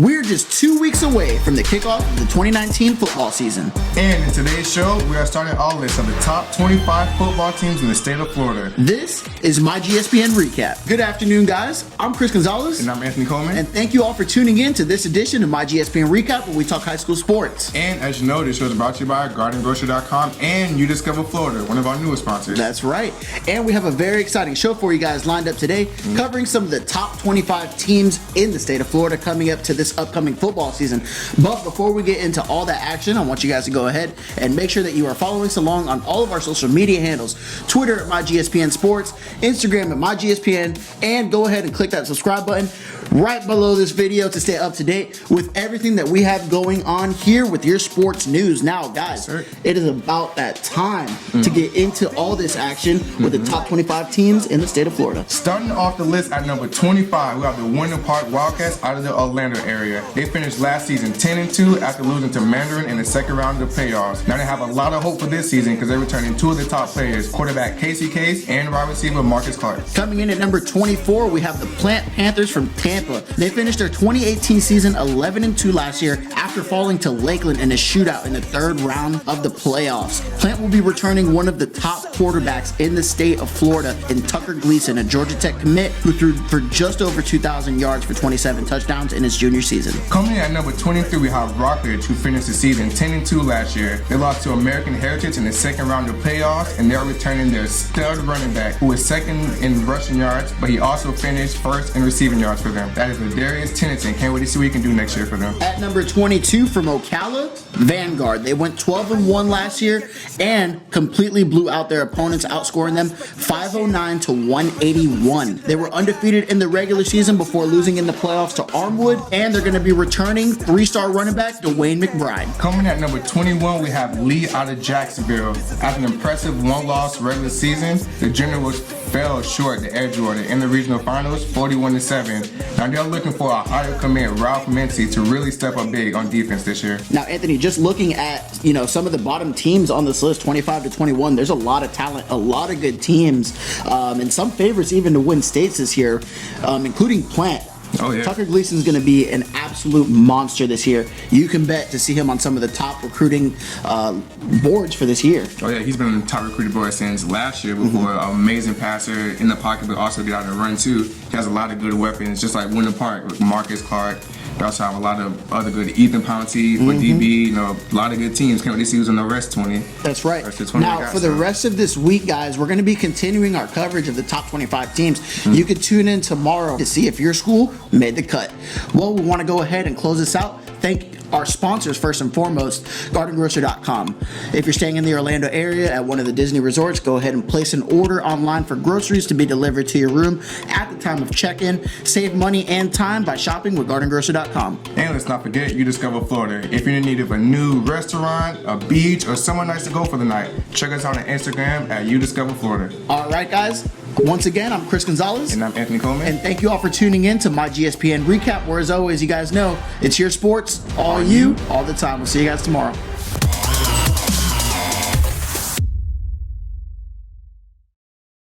We're just 2 weeks away from the kickoff of the 2019 football season. And in today's show, we are starting our list of the top 25 football teams in the state of Florida. This is myGSPN Recap. Good afternoon, guys. I'm Chris Gonzalez. And I'm Anthony Coleman. And thank you all for tuning in to this edition of myGSPN Recap, where we talk high school sports. And as you know, this show is brought to you by GardenGrocery.com and You Discover Florida, one of our newest sponsors. That's right. And we have a very exciting show for you guys lined up today, covering some of the top 25 teams in the state of Florida coming up to this upcoming football season. But before we get into all that action, I want you guys to go ahead and make sure that you are following us along on all of our social media handles. Twitter at myGSPN Sports, Instagram at myGSPN, and go ahead and click that subscribe button right below this video to stay up to date with everything that we have going on here with your sports news. Now, guys, it is about that time to get into all this action with the top 25 teams in the state of Florida. Starting off the list at number 25, we have the Winter Park Wildcats out of the Orlando area. They finished last season 10-2 after losing to Mandarin in the second round of the playoffs. Now they have a lot of hope for this season because they're returning two of the top players, quarterback Casey Case and wide receiver Marcus Clark. Coming in at number 24, we have the Plant Panthers from Tampa. They finished their 2018 season 11-2 last year after falling to Lakeland in a shootout in the third round of the playoffs. Plant will be returning one of the top quarterbacks in the state of Florida in Tucker Gleason, a Georgia Tech commit who threw for just over 2,000 yards for 27 touchdowns in his junior season. Coming in at number 23, we have Rockledge, who finished the season 10-2 last year. They lost to American Heritage in the second round of playoffs, and they're returning their stud running back, who was second in rushing yards, but he also finished first in receiving yards for them. That is Darius Tennyson. Can't wait to see what he can do next year for them. At number 22 from Ocala, Vanguard. They went 12-1 last year and completely blew out their opponents, outscoring them 509 to 181. They were undefeated in the regular season before losing in the playoffs to Armwood, and they're going to be returning three-star running back Dwayne McBride. Coming at number 21, we have Lee out of Jacksonville. After an impressive one-loss regular season, the Generals fell short to Edgewater in the regional finals, 41-7. Now they're looking for a higher commit, Ralph Mincy, to really step up big on defense this year. Now, Anthony, just looking at some of the bottom teams on this list, 25 to 21, there's a lot of talent, a lot of good teams, and some favorites even to win states this year, including Plant. Oh, yeah. Tucker Gleason is going to be an absolute monster this year. You can bet to see him on some of the top recruiting boards for this year. Oh, yeah, he's been on the top recruited board since last year before. Amazing passer in the pocket, but also get out and run too. He has a lot of good weapons, just like Winter Park with Marcus Clark. They also have a lot of other good Ethan Pouncey for DB, a lot of good teams. Can't wait to see who's in the rest 20. That's right. Rest of 20 Now, for the rest of this week, guys, we're going to be continuing our coverage of the top 25 teams. You can tune in tomorrow to see if your school made the cut. Well, we want to go ahead and close this out. Thank our sponsors, first and foremost, GardenGrocery.com. If you're staying in the Orlando area at one of the Disney resorts, go ahead and place an order online for groceries to be delivered to your room at the time of check-in. Save money and time by shopping with GardenGrocery.com. And let's not forget, You Discover Florida. If you're in need of a new restaurant, a beach, or somewhere nice to go for the night, check us out on Instagram at You Discover Florida. All right, guys. Once again, I'm Chris Gonzalez. And I'm Anthony Coleman. And thank you all for tuning in to myGSPN Recap, where as always, you guys know, it's your sports, all you, all the time. We'll see you guys tomorrow.